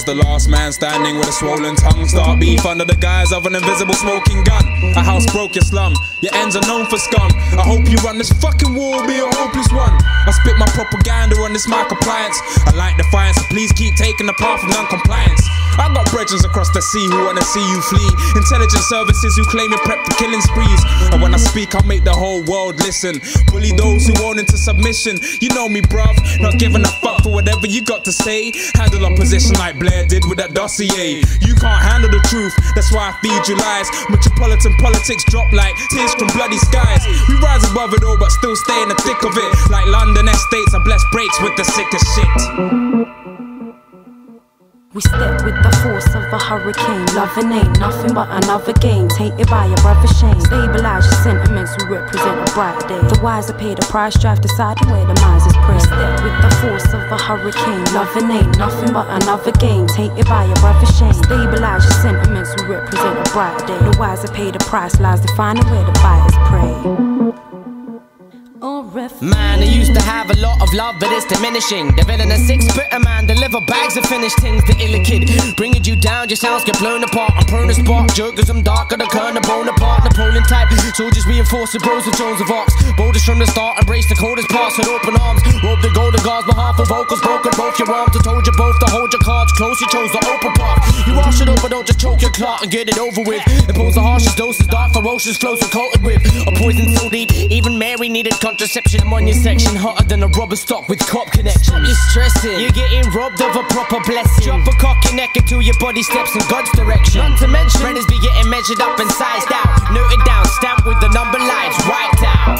as the last man standing with a swollen tongue. Start beef under the guise of an invisible smoking gun. A house broke your slum, your ends are known for scum. I hope you run this fucking war, will be a hopeless one. I spit my propaganda on this mic appliance. I like defiance, so please keep taking the path of non-compliance. I got brethren across the sea who wanna see you flee. Intelligence services who claim you're prepped for killing sprees. And when I speak, I'll make the whole world listen. Bully those who won't into submission. You know me, bruv, not giving a fuck for whatever you got to say. Handle opposition like Blair did with that dossier. You can't handle the truth, that's why I feed you lies. Metropolitan politics drop like tears from bloody skies. We rise above it all, but still stay in the thick of it. Like London estates, I bless breaks with the sickest shit. We step with the force of a hurricane. Loving ain't nothing but another game. Tainted by your brother's shame. Stabilize your sentiments, we represent a bright day. The wiser pay the price, strive deciding where the minds is prey. Step with the force of a hurricane. Loving ain't nothing but another game. Tainted by your brother's shame. Stabilize your sentiments, we represent a bright day. The wiser pay the price, lies defining where the buyers prey. Man, I used to have a lot of love, but it's diminishing. The villain a six-footer man, deliver bags of finished things. The illa kid, bringing you down, your sounds get blown apart. I'm prone to spark, jokers, I'm darker, the current, the bone apart. Napoleon type, soldiers reinforce the bros of Jones of Arcs. Boulders from the start, embrace the coldest parts with open arms. Robe the golden guards, behalf of vocals, broken both your arms. I told you both to hold your cards close, you chose the open path. You wash it up, but don't just choke your clot and get it over with. Impose the harshest doses, dark, ferocious flows are coated with a poison so deep, even Mary needed contraception. I'm on your section, hotter than a rubber stock with cop connection. Stop your stressing, you're getting robbed of a proper blessing. Drop a cock your neck until your body steps in God's direction. Not to mention, brothers be getting measured up and sized out. Noted down, stamped with the number lines wiped out.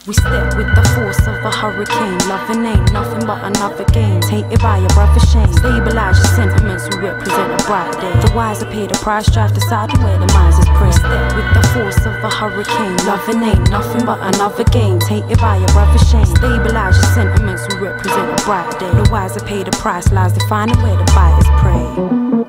We step with the force of a hurricane. Loving ain't nothing but another game. Tainted by your brother's shame. Stabilize your sentiments, we represent a bright day. The wiser pay the price, strive deciding where the minds is prey. Step with the force of a hurricane. Loving ain't nothing but another game. Tainted by your brother's shame. Stabilize your sentiments, we represent a bright day. The wiser pay the price, lies defining where the buyers prey.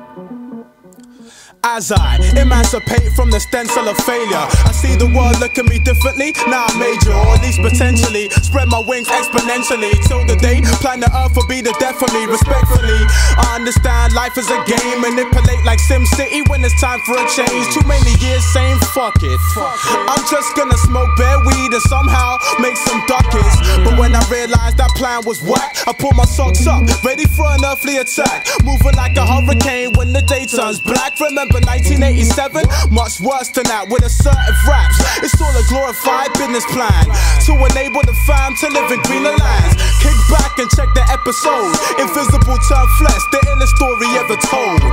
As I emancipate from the stencil of failure, I see the world look at me differently. Now I'm major, or at least potentially. Spread my wings exponentially till the day planet Earth will be the death for me. Respectfully, I understand life is a game. Manipulate like Sim City when it's time for a change. Too many years saying fuck it. I'm just gonna smoke bare weed and somehow make some ducats. But when I realized that plan was whack, I pulled my socks up, ready for an earthly attack. Moving like a hurricane when the day turns black. Remember 1987, much worse than that with assertive raps. It's all a glorified business plan to enable the fam to live in greener lands. Kick back and check the episode. Invisible turn flesh, the illest story ever told.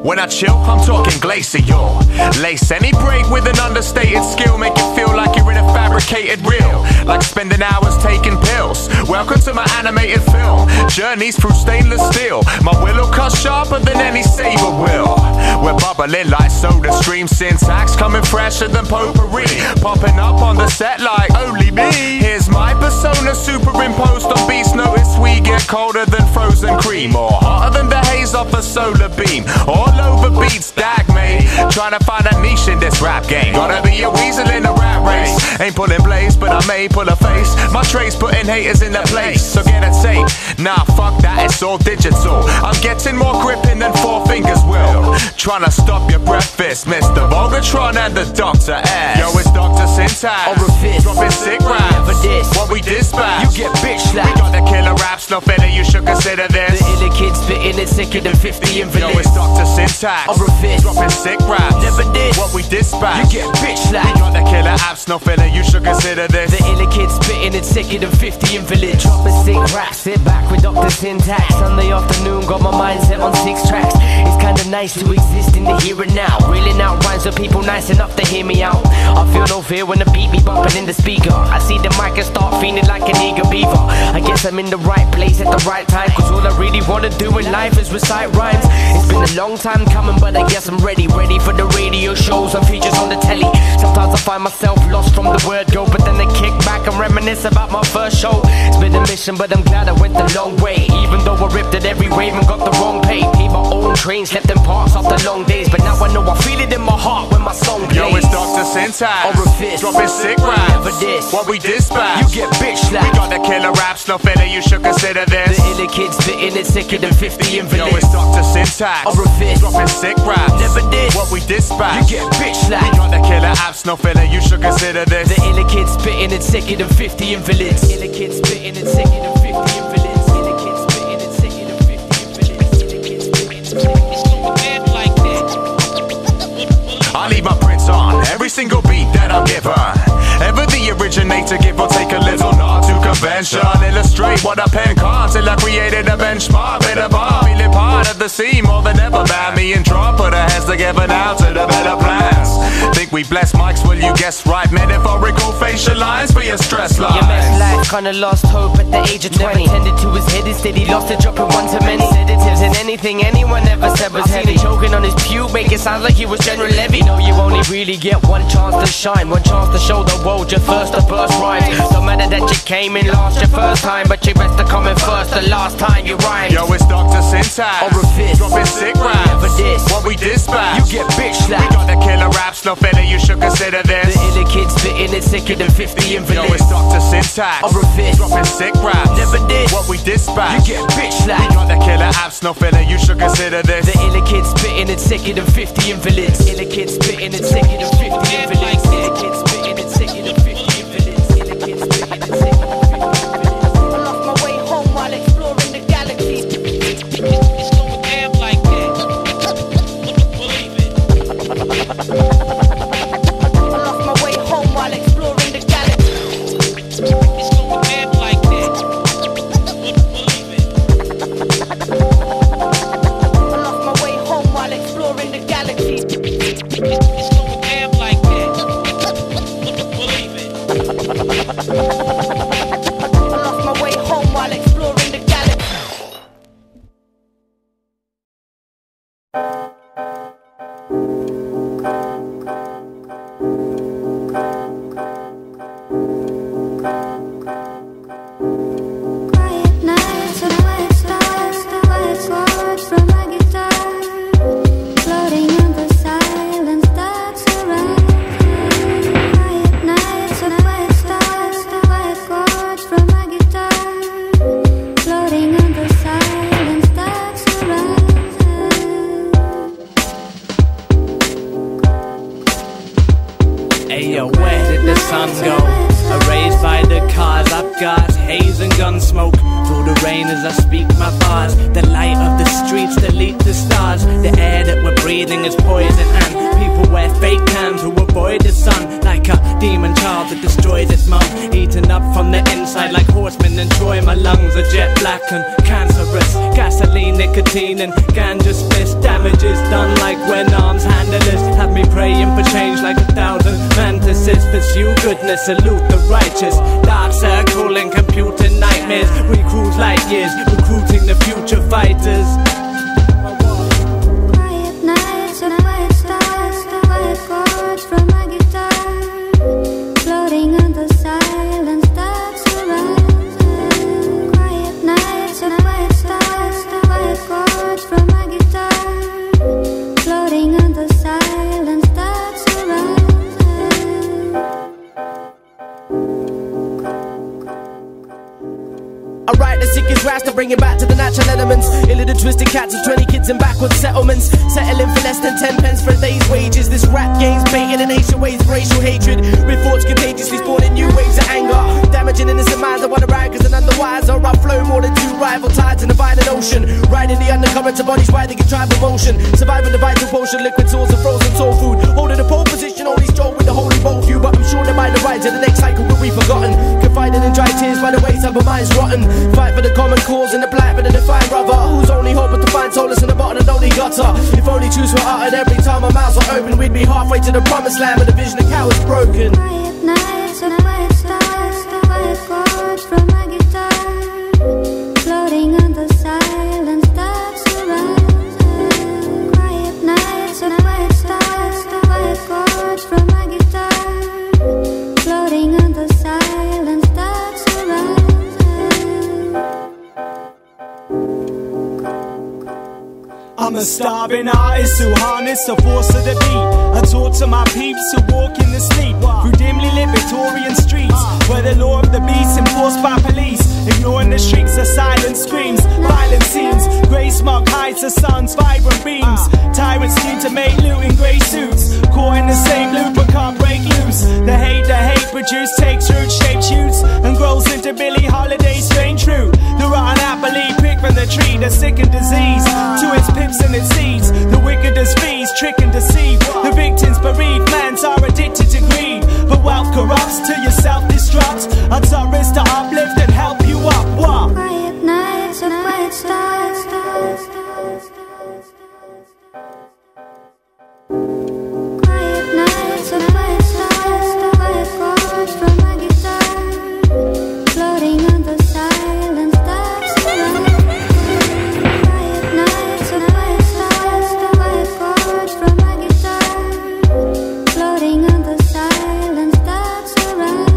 When I chill, I'm talking Glacial. Lace any break with an understated skill, make it feel like you're in a fabricated reel, like spending hours taking pills. Welcome to my animated film, journeys through stainless steel. My will'll cut sharper than any saber will. We're bubbling like soda stream, syntax coming fresher than potpourri, popping up on the set like only me. Here's my persona superimposed on beats. Notice we get colder than frozen cream, or hotter than the haze off a solar beam. All over beats, dag mate, trying to find a niche in this rap game. Gotta be a weasel in a rat race. Ain't pulling blaze, but I may pull a face. My trace putting haters in their place, so get a tape. Nah, fuck that, it's all digital. I'm getting more gripping than four fingers will. Trying to stop your breakfast, Mr. Volgatron and the Dr. S. Yo, it's Dr. Syntax, dropping sick raps. What we dispatch, you get bitch slapped. We got the killer raps, no fella, you should consider this. The illa kids spitting it sicker than 50 invalids. Yo, it's Dr. Syntax, dropping sick raps. Never this, what we dispatch, you get bitch slapped. We got the killer apps, raps, no filler, you should consider this. The iller kid spitting, it's sicker than 50 invalids. Drop a sick rap, sit back with Dr. Syntax. Sunday afternoon, got my mindset on 6 tracks. It's kinda nice to exist in the here and now. Reeling out rhymes for people nice enough to hear me out. I feel no fear when the beat be bumping in the speaker. I see the mic and start feeling like an eager beaver. I guess I'm in the right place at the right time, cause all I really wanna do in life is recite rhymes. It's been a long time coming, but I guess I'm ready for the radio shows and features on the telly. Sometimes I find myself lost from the word go, but then I kick back and reminisce about my first show. It's been a mission, but I'm glad I went the long way. Even though I ripped at every wave and got the wrong pay. Paid my own train, slept in parks after long days, but now I know I feel it in my heart when my song plays. Yo, it's Dr. Syntax, or a fist, dropping sick raps. Never this, what we dispatch, you get bitch slapped. We got the killer raps, no filler, you should consider this. The iller kid spitting, it's sicker than 50 invalids. Yo, it's Dr. Syntax, or a fist, dropping sick raps. Never this, what we dispatch, you get bitch slapped. We got the killer apps, no filler, you should consider this. The iller kid spitting, it's sicker than 50 invalids. Iller kid spitting, it's sicker than 50 invalids. Iller kid spitting, it's sicker than 50 invalids. Iller kid spitting, it's sicker than 50 like that. I leave my prints on every single beat that I'm given. Ever the originator, give or take a little nod to convention. Illustrate what a pen can't till I created a benchmark. Bit of bar, feeling part of the scene more than ever. Bound me and draw, put our heads together now to develop plans. Think we bless mics, will you guess right? Metaphorical facial lines for your stress lines. Your best life kinda lost hope at the age of 20. Never tended to his head, instead he lost it, dropping one too many sedatives. And anything anyone ever said was heavy. Choking on his pew, make it sound like he was General Levy. No, you only really get one chance to shine, one chance to show the world your first to burst rhymes. Don't matter that you came in last your first time, but you best to come in first the last time you rhymed. Yo, it's Dr. Syntax, or a fist, dropping sick raps. Never this, what we dispatch, you get bitch slapped. We got the killer raps, no filler, you should consider this. The iller kid spitting, it's sicker than 50 invalids. Yo, it's Dr. Syntax, or a fist, dropping sick raps. Never this, what we dispatch, you get bitch slapped. We got the killer apps, no filler, you should consider this. The iller kid spitting, it's sicker than 50 invalids. Iller kid spitting, it's sicker than 50 invalids. Iller kid spitting, it's sicker than 50 invalids. Iller kid spitting, it's sicker than 50 invalids. I lost my way home while exploring the galaxy. It's going down like that. Believe it. I lost my way home while exploring the galaxy. It's going down like that. Believe it. I lost my way home while exploring the galaxy. It's going down like that. Believe it. I lost my way home while exploring the galaxy. Quiet nights and white stars, quiet chords from my guitar, floating in the silence that surrounds me. Quiet nights and white stars, quiet chords from my guitar, floating in the silence that surrounds me. Ayo, where did the sun go? Erased by the cars, I've got haze and gun smoke. Through the rain as I speak my bars. The light of the streets delete the stars. The air that we're breathing is poison, and people wear fake cams who avoid the sun. Like a demon child that destroys its mum, eaten up from the inside like horsemen in Troy. My lungs are jet black and cancerous. Gasoline, nicotine and ganja spliffs. Damage is done like when arms handle us. Have me praying for change like 1,000 fantasies. Pursue goodness, salute the righteous. Dark circle and computer nightmares. We cruise light years, recruiting the future fighters. Quiet nights and white stars, quiet chords from my guitar, floating in the silence that surrounds me. Quiet nights and white stars, quiet chords from my guitar, floating in the silence that surrounds me. I write the sickest raps to bring it back to the natural elements. Ill the twisted cats of 20 kids in backward settlements, settling for less than 10 pence for a day's wages. This rap game's baited in nation ways of racial hatred. With thoughts contagiously spawning new waves of anger, damaging innocent minds. I wanna ride cause and underwise or I flow more than two rival tides in a violent ocean. Riding the undercurrents of bodies riding in tribal motion, surviving the vital potion, liquid source of frozen soul food. Holding a pole position, only stroll with the holy bowl view. But I'm sure that by the sides of the next cycle will be forgotten. Confided in dry tears by the wayside, but mine's rotten. Fight for the common cause and the black, but the defined brother whose only hope is to find solace in the bottom of the only gutter. If only truths were uttered every time our mouths were open, we'd be halfway to the promised land, but the vision of cowards broken. Quiet nights and quiet stars, quiet chords from my guitar, floating under silence that surrounds us. Quiet nights and quiet stars, quiet chords from my guitar, floating under silence that surrounds us. I'm a starving artist who harness the force of the beat. I talk to my peeps who walk in the sleep through dimly lit Victorian streets, where the law of the beast enforced by police, ignoring the shrieks of silent screams, violent scenes. Grey smoke hides the sun's vibrant beams. Tyrants need to make loot in grey suits, caught in the same loop but can't break loose. The hate produce takes root, shapes shoots, and grows into Billie Holiday's strange fruit. The rotten apple picked from the tree, the sick and diseased, to its pips and its seeds. The wicked as fees, trick and deceive. The victims bereaved, mans are addicted to greed, but wealth corrupts till you self-destruct. Our top is to uplift and help you up. What? Quiet nights and quiet stars, quiet nights and quiet stars, quiet chords from my guitar, floating under silence that surrounds. Quiet nights and quiet stars, quiet chords from my guitar, floating under silence that surrounds.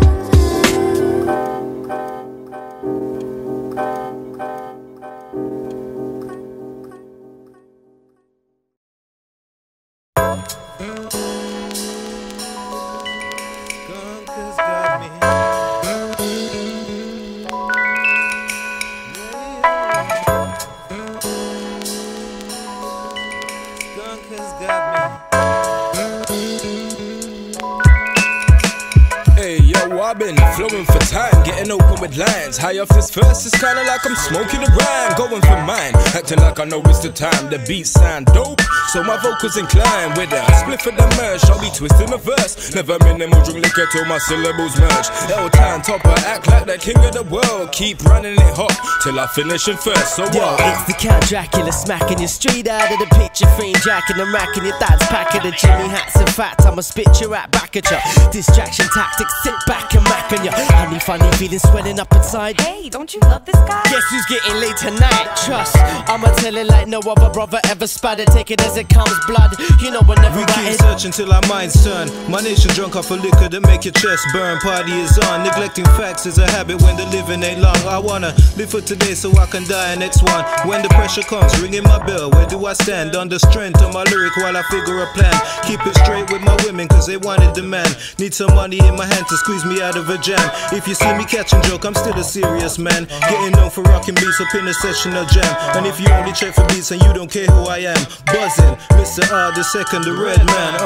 I've been flowing for time, getting open with lines. High off this verse, it's kinda like I'm smoking a rhyme. Going for mine, acting like I know it's the time. The beats sound dope, so my vocals incline. With a split for the merge, I'll be twisting the verse. Never minimal, drink liquor till my syllables merge. L-Town topper, act like the king of the world. Keep running it hot, till I finish in first. So yo, it's the Count Dracula smacking your street out of the picture frame, jacking and racking your dad's pack of the Jimmy hats and fats. I'ma spit your rap back at ya. Distraction tactics, sit back and mac on ya. Honey, funny feeling swelling up inside. Hey, don't you love this guy? Guess who's getting laid tonight? Trust, I'ma tell it like no other brother ever spattered. Take it as it comes, blood. You know whenever we keep searching till our minds turn. My nation drunk off of liquor that make your chest burn. Party is on. Neglecting facts is a habit when the living ain't long. I wanna live for today so I can die next one. When the pressure comes, ringing my bell. Where do I stand? On the strength of my lyric while I figure a plan. Keep it straight with my women cause they wanted the man. Need some money in my hand to squeeze me out of a jam. If you see me catching joke, I'm still a serious man. Getting known for rocking beats up in a session of jam. And if you only check for beats and you don't care who I am, buzzing, Mr. R the second, the red man.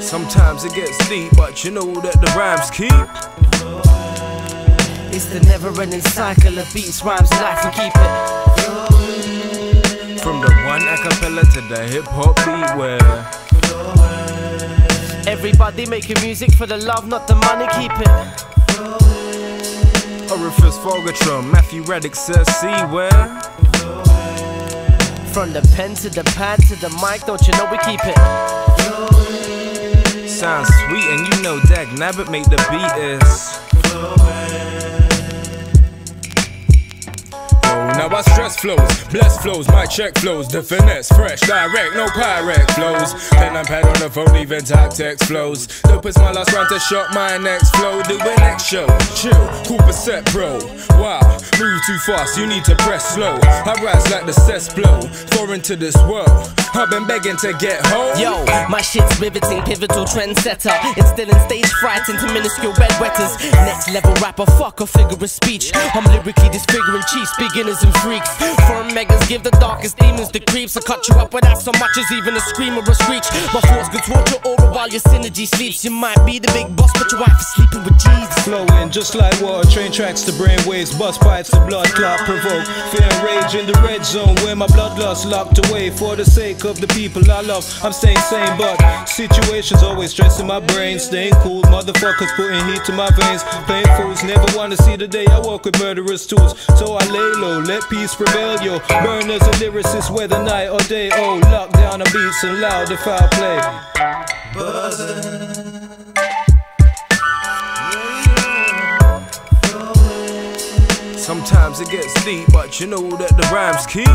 Sometimes it gets deep, but you know that the rhymes keep. It's the never-ending cycle of beats, rhymes, life, we keep it. From the one acapella to the hip-hop beat where everybody making music for the love, not the money, keep it. Orifice Fogatron, Matthew Reddick says, see where? From the pen to the pad to the mic, don't you know we keep it? Sounds sweet and you know Dag Nabbit make the beat is. Now I stress flows, bless flows, my check flows, the finesse, fresh, direct, no pirate flows. Pen and pad on the phone, even type text flows. Dope is my last round to shot my next flow. Do a next show, chill, cool percent pro. Wow, move too fast, you need to press slow. I rise like the cesspool, foreign to this world. I've been begging to get home. Yo, my shit's riveting, pivotal trendsetter. Instilling stage fright into minuscule bedwetters. Next level rapper, fuck a figure of speech. I'm lyrically disfiguring chiefs, beginners and freaks. speaks. Firm beggars give the darkest demons the creeps. I cut you up without so much as even a scream or a screech. My force controls your aura while your synergy sleeps. You might be the big boss, but your wife is sleeping with Jesus. Flowing just like water, train tracks to brain waves, bust pipes to blood clot provoke. Fear and rage in the red zone where my bloodlust locked away. For the sake of the people I love, I'm staying sane, but situations always stressing my brain. Staying cool, motherfuckers putting heat to my veins. Playing fools, never wanna see the day I walk with murderous tools. So I lay low, let peace prevail, yo. Burners and lyricists, whether night or day. Oh, lock down on beats and loud if I play. Buzzing. Sometimes it gets deep, but you know that the rhymes keep.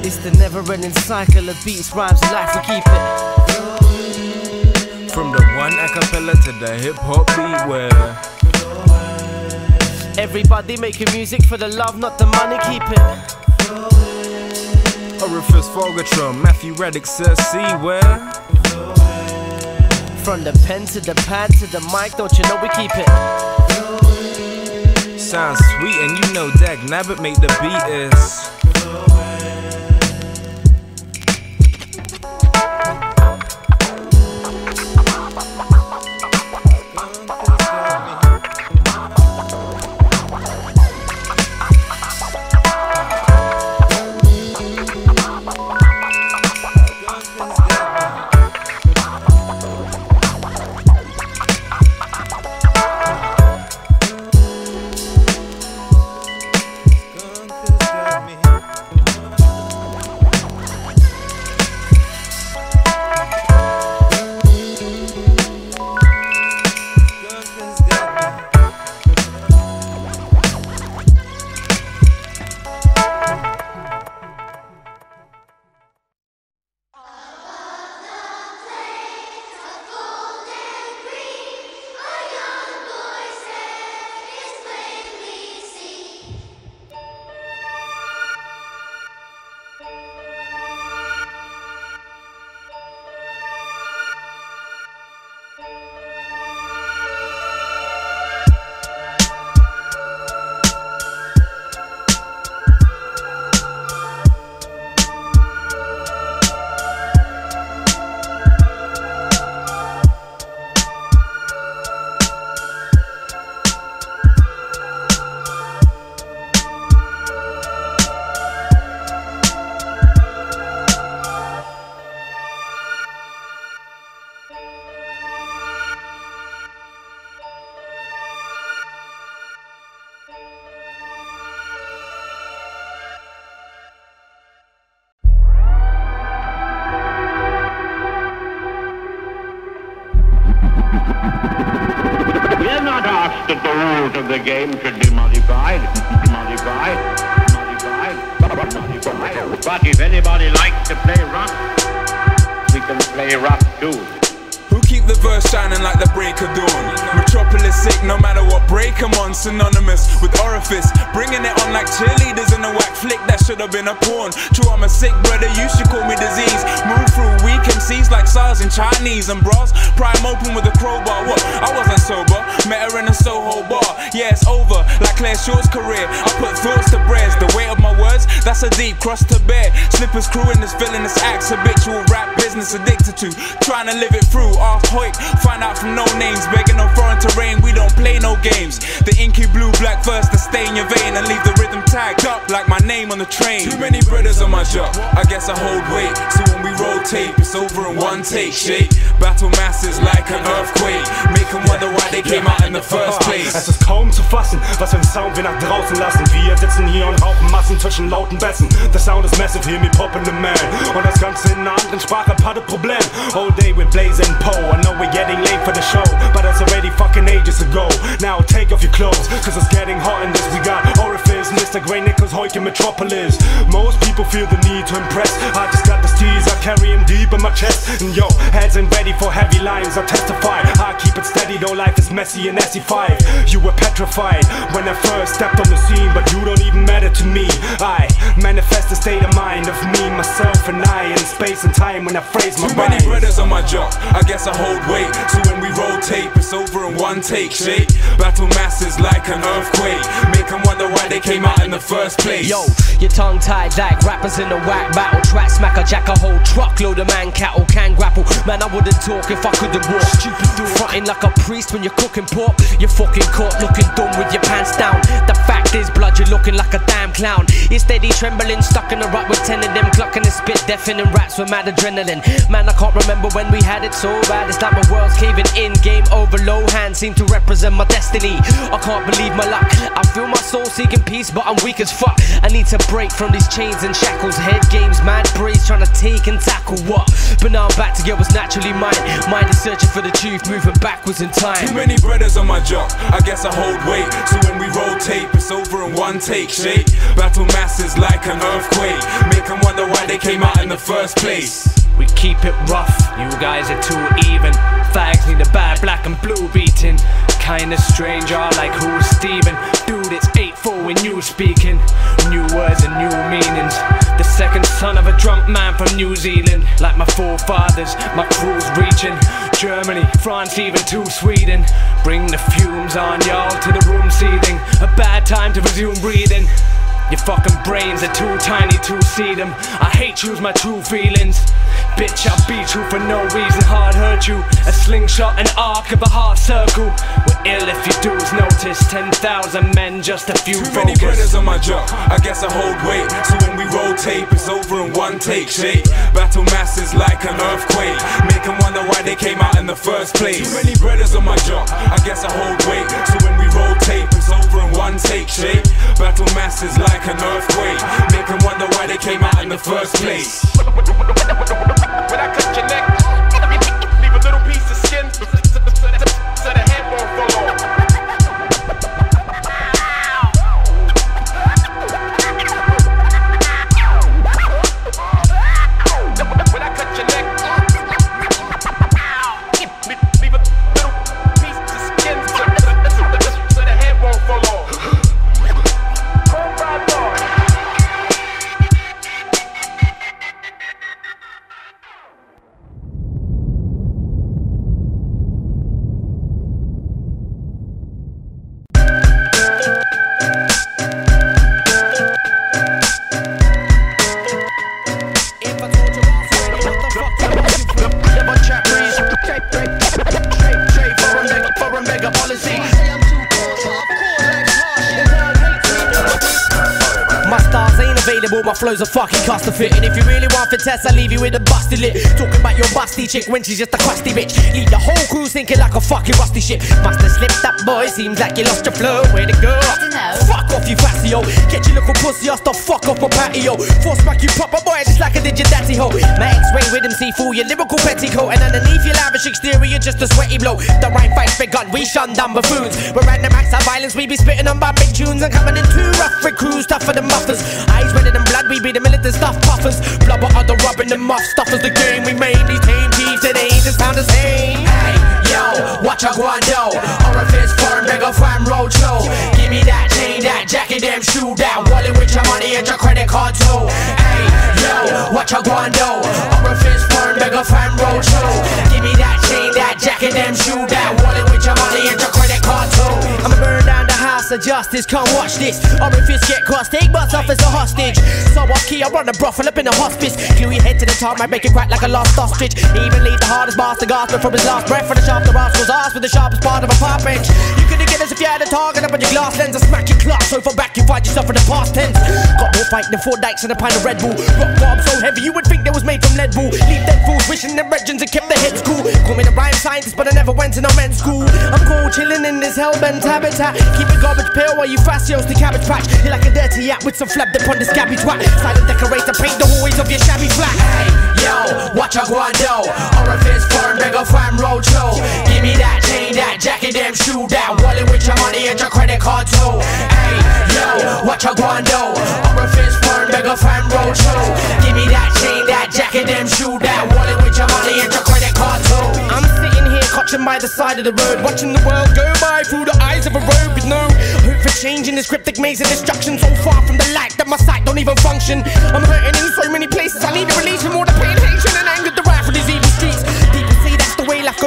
It's the never-ending cycle of beats, rhymes, and life, we keep it. From the one acapella to the hip-hop beat where everybody making music for the love, not the money, keep it. Orifice Fogatron, Matthew Reddick says, see where. From the pen to the pad to the mic, don't you know we keep it. Sounds sweet and you know Dag Nabbit make the beat is. That the rules of the game should be modified. But if anybody likes to play rough, we can play rough too. Who keep the verse shining like the break of dawn? Metropolis sick, no matter what break I'm on. Synonymous with orifice, bringing it on like cheerleaders in a whack flick that should have been a porn. True, I'm a sick brother, you should call me disease. Move through weak MCs like SARS in Chinese and bras. Prime open with a crowbar, what? I wasn't sober, met her in a Soho bar. Yeah, it's over, like Claire Shaw's career. I put thoughts to prayers, the weight of my words, that's a deep cross to bear. Slippers crewing this villain, this acts, habitual rap business addicted to. Trying to live it through, off hoik, find out from no names. Begging on foreign terrain, we don't play no games. The inky blue black verse to stay in your vein and leave the rhythm tagged up like my name on the train. Too many brothers on my job, I guess I hold weight. So when we rotate, it's over in one take. Shake, battle masses like an earthquake. Make them wonder why they came out in the first place. Es ist kaum zu fassen, was für ein Sound wir nach draußen lassen. Wir sitzen hier und rauchen Massen zwischen lauten Bässen. The sound is massive, hear me poppin' the man. Und das Ganze in einer anderen Sprache hat ein Problem. All day with Blaze and Poe. I know we're getting late for the show, but that's already fucking ages ago. Now take off your clothes, cause it's getting hot in this. We got Orifice, Mr. Grey Nichols, Hoyke Metropolis. Most people feel the need to impress. I just got the steez, I carry him deep in my chest. And yo, heads ain't ready for heavy lines, I testify. I keep it steady, though life is messy and SE5. You were petrified when I first stepped on the scene, but you don't even matter to me. I manifest the state of mind of me, myself, and I in space and time when I phrase my rhymes. Too many brothers on my job, I guess I hold weight. So when we rotate, it's over in one take, shake. Battle masses like an earthquake. Make them wonder why they came out in the first place. Yo, your tongue tied like rappers in a whack battle. Track smack a jack a whole truckload of man cattle can grapple. Man, I wouldn't talk if I couldn't walk. Stupid dude, fronting like a priest when you're cooking pork. You're fucking caught looking dumb with your pants down. The fact is, blood, you're looking like a damn clown. You're steady trembling, stuck in a rut with 10 of them clucking and spit deafening raps with mad adrenaline. Man, I can't remember when we had it so bad. It's like my world's caving in. Game over, low hands seem to represent my destiny. I can't believe my luck. I feel my soul seeking peace, but I'm weak as fuck. I need to break from these chains and shackles. Head games, mad braids, trying to take and tackle what? But now I'm back to get what's naturally mine. Mind is searching for the truth, moving backwards in time. Too many brothers on my job, I guess I hold weight. So when we roll tape, it's over in one take, shake. Battle masses like an earthquake. Make them wonder why they came out in the first place. We keep it rough, you guys are too even. Fags need a bad black and blue beating. Kinda strange, are like who's Steven? Dude, it's 8-4 when you speaking. New words and new meanings. The second son of a drunk man from New Zealand. Like my forefathers, my crew's reaching Germany, France, even to Sweden. Bring the fumes on, y'all, to the room seething. A bad time to resume breathing. Your fucking brains are too tiny to see them. I hate you's my true feelings. Bitch, I'll beat you for no reason, hard hurt you. A slingshot, an arc of a heart circle. We're ill if you dudes notice. 10,000 men, just a few focus. Too many brothers on my job, I guess I hold weight. So when we roll tape, it's over in one take, shake. Battle masses like an earthquake. Make them wonder why they came out in the first place. Too many brothers on my job, I guess I hold weight. So when we roll tape, it's over in one take, shake. Battle masses like an earthquake. Make them wonder why they came out in the first place. When I cut your neck, leave a little piece of skin so the head won't fall off. When I cut your neck, leave a little piece of skin so the head won't fall off. My flows are fucking custom fit. And if you really want for tests, I'll leave you with a busted lip. Talking about your busty chick when she's just a crusty bitch. Leave the whole crew thinking like a fucking rusty shit. Must have slipped up, boy. Seems like you lost your flow. Way to go. Fuck off, you fassio. Get your little pussy off the fuck off my patio. Force back you proper boy, just like I did your daddy ho. My X-ray rhythm see fool your lyrical petticoat. And underneath your lavish exterior, just a sweaty blow. The rhyme fight's begun, we shun dumb buffoons. We're random acts of violence, we be spitting on bombing tunes. And coming in too rough for crews, tougher than muffers. Eyes redder than blood, we be the militant stuff puffers. Blubber on the rubbing the muff stuffers. The game we made, these tame thieves today just sound the same. Hey, yo, watch a guando. Orifice, firm, beggar, fam, road show. Give me that chain, that jacket, damn shoe, that wallet with your money and your credit card too. Hey, yo, watch a guando. Orifice, firm, beggar, fam, road show. Give me that chain, that jacket, damn shoe, that wallet with your money and your credit card too. I'ma burn down the house of justice, come watch this. Orifice get crossed, take bus off as a hostage. So off key, I run a brothel up in a hospice. Glue your head to the top, might make it crack like a lost ostrich. Even leave the hardest bastard gasping from his last breath. For the sharp, the rascal's ass with the sharpest part of a park bench. You couldn't get us if you had a target up on your glass lens. I smack your clock, so for back you find yourself in the past tense. Got more fighting than 4 dikes and a pint of Red Bull. Rock bomb so heavy you would think they was made from lead bull. Leave dead fools wishing them regents and kept their heads cool. Call me the rhyme scientist, but I never went to no men's school. I'm cool, chilling in this hellbent habitat. Keep it garbage pail while you fastios the cabbage patch. You're like a dirty yak with some flab dip on the scabby twat. Silent decorator, paint the hallways of your shabby flat. Hey, yo, watch a guando. Orifice, firm, beggar, fam, road show. Give me that chain, that jacket, damn shoe, that wallet with your money and your credit card too. Hey, yo, watch a guando. Orifice, firm, beggar, fam, road show. Give me that chain, that jacket, damn shoe, that wallet with your money and your credit card too. I'm sitting here crouching by the side of the road, watching the world go by through the eyes of a road with no hope for change in this cryptic maze of destruction. So far from the light that my sight don't even function. I'm hurting in so many places, I need to release from all the pain, hatred and anger derived from these evil streets. People say that's the way life goes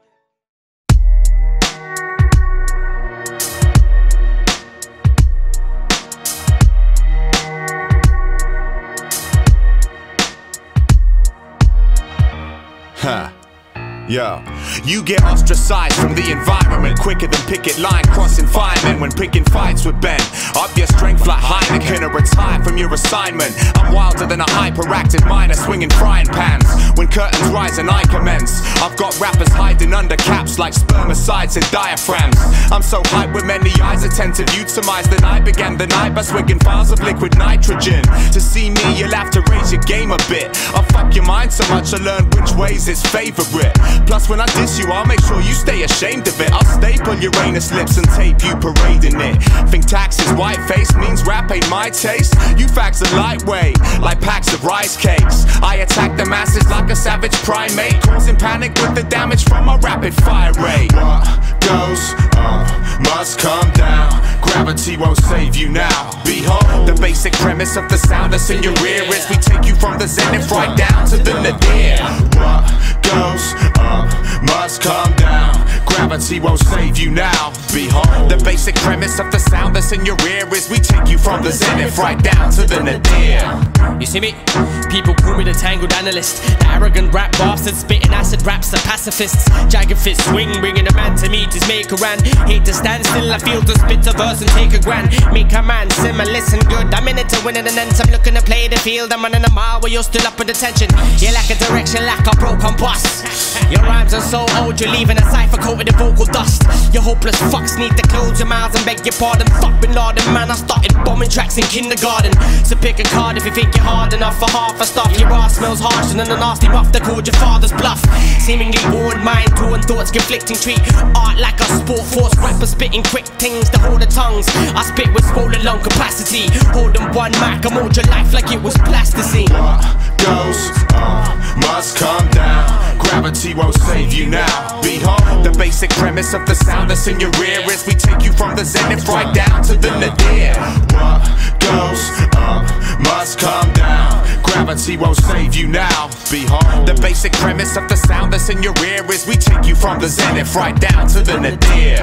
yeah. Yeah, you get ostracized from the environment quicker than picket line crossing firemen when picking fights with Ben. Up your strength like Heineken or retire from your assignment. I'm wilder than a hyperactive miner swinging frying pans. When curtains rise and I commence, I've got rappers hiding under caps like spermicides and diaphragms. I'm so hyped with many eyes attentive, you'd surmise that I began the night by swigging vials of liquid nitrogen. To see me, you'll have to raise your game a bit. I'll fuck your mind so much I learn which ways it's favorite. Plus when I diss you, I'll make sure you stay ashamed of it. I'll staple Uranus lips and tape you parading it. Think taxes, white face means rap ain't my taste? You fags are lightweight, like packs of rice cakes. I attack the masses like a savage primate, causing panic with the damage from my rapid fire rate. What goes up must come down. Gravity won't save you now. Behold, the basic premise of the sound that's in your ear is we take you from the zenith right down to the nadir. What goes up must come down. Gravity won't save you now. Behold, the basic premise of the sound that's in your ear is we take you from the zenith right down to the nadir. You see me? People call me the tangled analyst, the arrogant rap bastard spitting acid raps, the pacifists. Jagged fist swing, bringing a man to meet his maker and hate to stand still, I feel to spit a verse and take a grand. Make a man simmer, listen good, I'm in it to win it and then I'm looking to play the field. I'm running a mile where you're still up with attention. You lack a direction, lack a broken bus. Your rhymes are so old, you're leaving a cipher coated in vocal dust. You hopeless fucks need to close your mouths and beg your pardon. Fuck Bin Laden, man, I started bombing tracks in kindergarten. So pick a card if you think you're hard enough for half a stuff. Your ass smells harsher than a nasty muff that called your father's bluff. Seemingly bored, mind torn, thoughts conflicting. Treat art like a sport force. Rappers spitting quick things to hold the tongues. I spit with swollen lung capacity. Holding one mic, I mold your life like it was plasticine. What goes up must come down. Gravity won't save you now. Behold, the basic premise of the sound that's in your ear is we take you from the zenith right down to the nadir. What goes up must come down. Gravity won't save you now. Behold, the basic premise of the sound that's in your ear is we take you from the zenith right down to the nadir.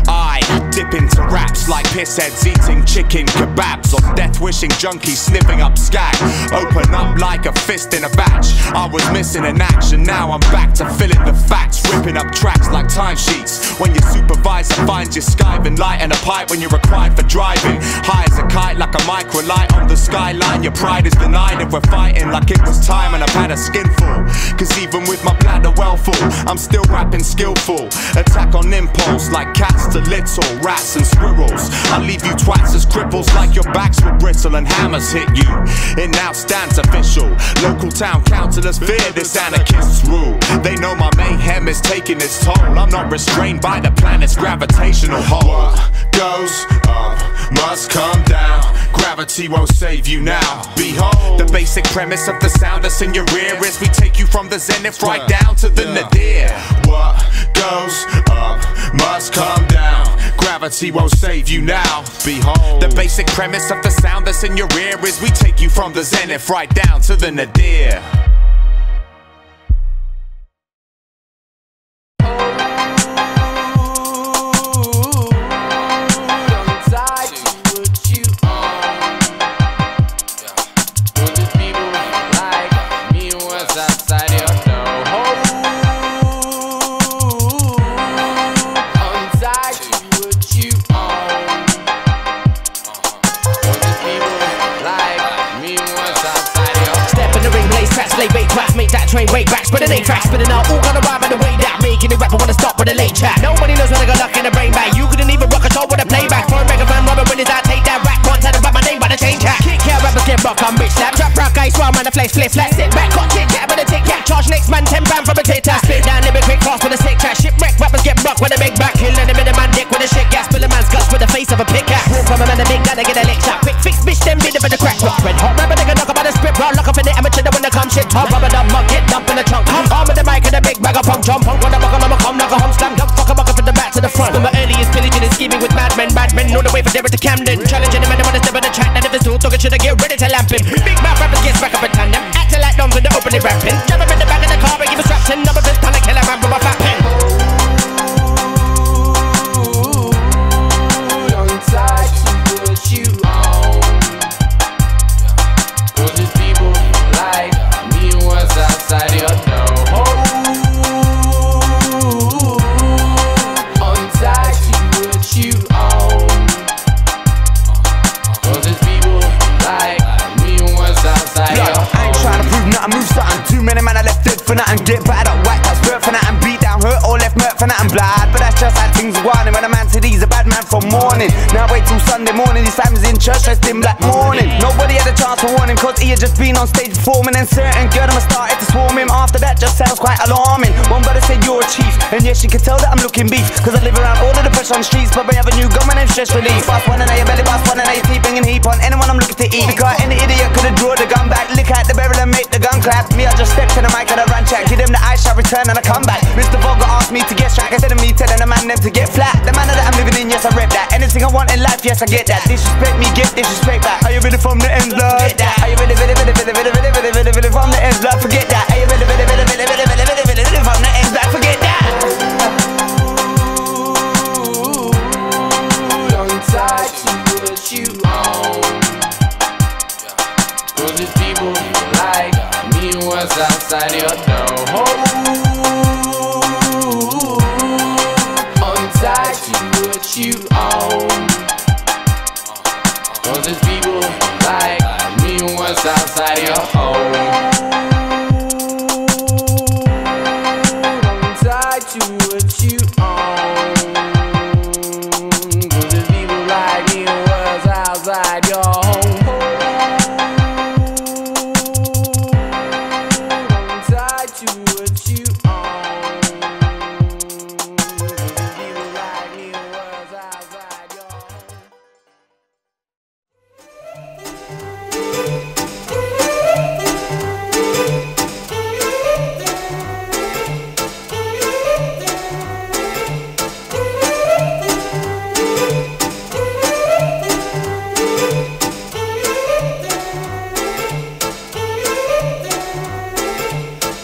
I dip into raps like pissheads eating chicken kebabs or death-wishing junkies sniffing up skag. Open up like a fist in a batch. I was missing in action, now I'm back to filling the facts. Ripping up tracks like timesheets. When your supervisor finds you skiving, lighting a pipe when you're required for driving. High as a kite like a microlight on the skyline. Your pride is denied if we're fighting like it was time and I've had a skinful. Cause even with my bladder well full, I'm still rapping skillful. Attack on impulse like cats to little rats and squirrels. I leave you twats as cripples like your backs will bristle and hammers hit you. It now stands official. Local town councillors fear this anarchist's rule. They know my mayhem is taking its toll. I'm not restrained by the planet's gravitational hold. What goes up must come down. Gravity won't save you now. Behold, the basic premise of the sound that's in your ear is we take you from the zenith right down to the nadir. What goes up must come down. Gravity won't save you now. Behold, the basic premise of the sound that's in your ear is we take you from the zenith right down to the nadir. Train way back, spinning eight tracks, spinning out all gonna rhyme on the way down. Making the rapper wanna stop with a late chat. Nobody knows when I got luck in the brain bag. You couldn't even rock a show with a playback. For a mega fan, rubber when is I take that rack. One time to rap my name by the chain cat. Kick out rappers get rock, I'm rich slap. Trap rock, I swear man, the flex flip flat. Sit back, cut chit chat with a tick cat. Charge next man, 10 pound from a tit tat. Spit down, live quick fast with a sick chat. Shipwreck rappers get rock with a big back. Killing them in a man dick with a shit gas. Spill a man's guts with the face of a pickaxe. Walk from a man, a big guy, they get a lick shot. Quick fix, bitch, them bit of the crack rock. Red hot rapper, they can knock about the script. Rock, lock up in the amateur, they wanna come shit. Top rubber dump, mug, get dump in the trunk. Arm with the mic and a big bag of punk jump. Punk on the buckle, I'ma come knock a home slam. Dump, fuck a bucket from the back to the front. From the earliest pillaging and scheming with madmen. Badmen, all the way from Derry to Camden. Challenging them and they wanna step on the track. Now if it's all talking shit, I get ready to lamp him. Big mouth rappers get back up and tandem. Acting like doms when they're openly rapping. Jab him in the back of the car and give a straps in. Number fist, panic, kill a man from a fat pen. Young tied to put you on. Cause there's people like me was outside your door. blood, but that's just how things warning. When a man said he's a bad man from morning, now wait till Sunday morning, his family's in church dressed in black mourning. Nobody had a chance to warn him, cause he had just been on stage performing, and certain girl them started to swarm him. After that just sounds quite alarming. One brother said you're a chief, and yes you can tell that I'm looking beef, cause I live around all of the pressure on the streets, but we have a new gun, my name's stress relief. Boss one and your belly, boss one and your teeth, bringing heap on anyone I'm looking to eat. Because any idiot could've draw the gun back, lick out the barrel and make the gun clap. Me I just step to the mic and I run chat, give them the eye shot, return and I come back. Mr. Vogel asked me to get strack, instead of me telling the man them to get flat. The manner that I'm living in, yes I rep that. Anything I want in life, yes I get that. Disrespect me, get disrespect back. Are you ready from the end, blood? Get that. Are you ready from the end, blood? Forget that. Are you ready from the end, blood? Forget that. Don't tie to what you own, cause there's people like me what's outside your door. Untie to what you own, cause there's people like me what's outside your home. Untie to what you own, cause there's people like me what's outside your home. Untie to what you own, cause there's people like me what's outside your home.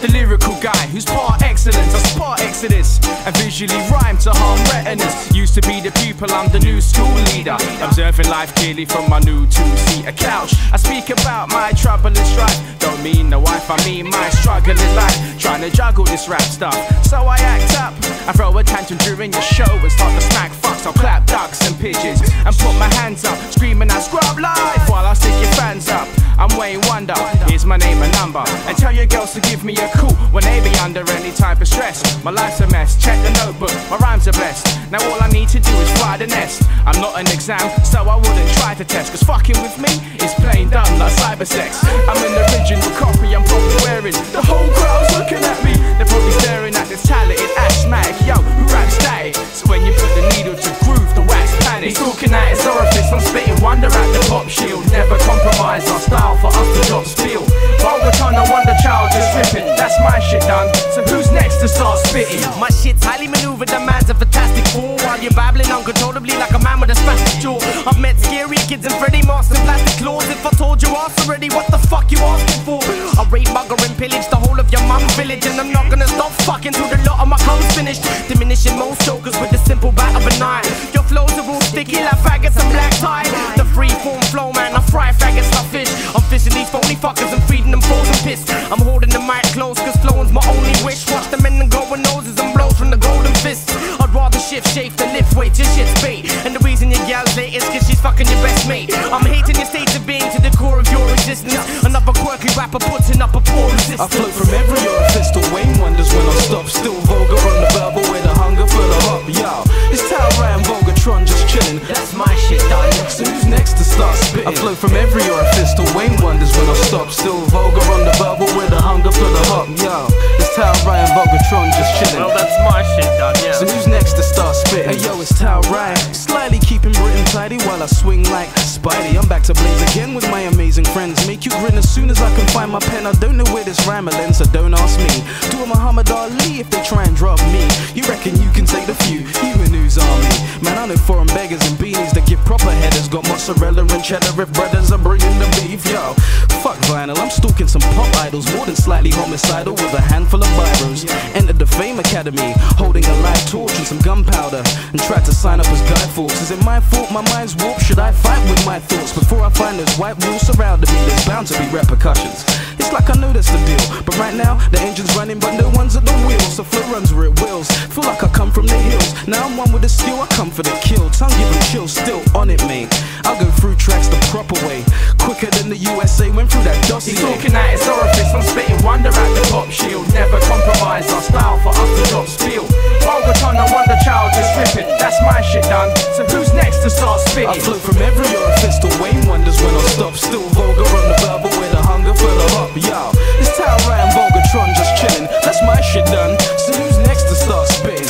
The lyrical guy who's part excellence, I spot exodus and visually rhyme to harm retinas. Used to be the pupil, I'm the new school leader, observing life clearly from my new two-seater couch. I speak about my trouble and strife, don't mean the wife, I mean my struggle in life, trying to juggle this rap stuff. So I act up, I throw a tantrum during your show and start to smack fucks. I'll clap ducks and pigeons and put my hands up, screaming I scrub life while I stick your fans up. I'm Wayne Wonder, here's my name and number, and tell your girls to give me a call when they be under any type of stress. My life's a mess, check the notebook, my rhymes are blessed. Now all I need to do is fly the nest. I'm not an exam, so I wouldn't try to test, cause fucking with me is plain dumb like cyber sex. I'm an original copy, I'm probably wearing, the whole crowd's looking at me. They're probably staring at this talented asthmatic, yo, who raps static. So when you put the needle to groove, the wax panic. He's talking at his orifice, I'm spitting wonder at the pop shield. Never compromise our style for us to drop steel. While we're trying to wonder child just ripping, that's my shit done. So who's next to start spitting? My shit's highly maneuvered, the man's a fantastic fool. While you're babbling uncontrollably like a man with a spastic jaw. I've met scary kids and Freddy Marks and plastic claws. If I told you ass already, what the fuck you asking for? I rape, mugger and pillage the whole of your mum's village, and I'm not gonna stop fucking till the lot of my cum's finished. Diminishing most chokers with the simple bat of a knife. Your flows are all sticky like faggots and black tie. The free-form flow, man, I fry faggots like fish. I'm fishing these phony fuckers and feeding them frozen piss. I'm holding the mic close cause flowing's my only wish. Watch the men and go with noses and blows from the golden fist. I'd rather shift shape than lift weight, your shit's bait. And the reason your gal's late is cause she's fucking your best mate. I'm hating your state of being to the core of your existence. Another quirky rapper putting up a poor resistance. I float from every orifice to Wayne wonders when I stop. Still vulgar on the verbal with a hunger for the hop. Yo, it's Talray and Vulgatron just chilling. That's my shit done. So who's next to start spitting? I float from every orifice to Wayne wonders when I stop. Still vulgar on the verbal with a hunger for the hop. Yo, it's Talray and Vulgatron just chilling. Well, that's my shit done, yeah. So who's next to start spitting? Hey yo, it's Talray, slightly keeping Britain tidy while I swing like Spidey. I'm back to blaze again with my amazing friends. Make you grin as soon as I can find my pen. I don't know where this rhyme will end, so don't ask me. Do a Muhammad Ali if they try and drop me. You reckon you can take the few? You a news army. Man, I know foreign beggars and beanies that give proper headers. Got mozzarella and cheddar if brothers are bringing the beef. Yo, fuck vinyl, I'm stalking some pop idols. More than slightly homicidal with a handful of biros. Entered the Fame Academy, holding a live torch and some gunpowder, and tried to sign up as Guy Fawkes. Is it my fault my mind's warped? Should I fight with my thoughts? Before I find those white walls surrounding me, there's bound to be repercussions. It's like I know that's the deal, but right now the engine's running but no one's at the wheel. So flow runs where it wills. Feel like I come from the hills, Now I'm one with the skill, I come for the kill. Tongue giving chill, still on it, mate. I'll go through tracks the proper way, quicker than the USA went through that dossier. He's talking at his orifice, I'm spitting wonder at the top shield. Never compromise our style for us to drop spiel. Vulgaton, I wonder child just ripping. That's my shit done, so who's next to start spitting? I flow from every orifice to Wayne wonders when I stop. Still vulgar on the verbal with a hunger for the hop. Yo, it's Tower and Vulgatron just chilling. That's my shit done, so who's next to start spitting?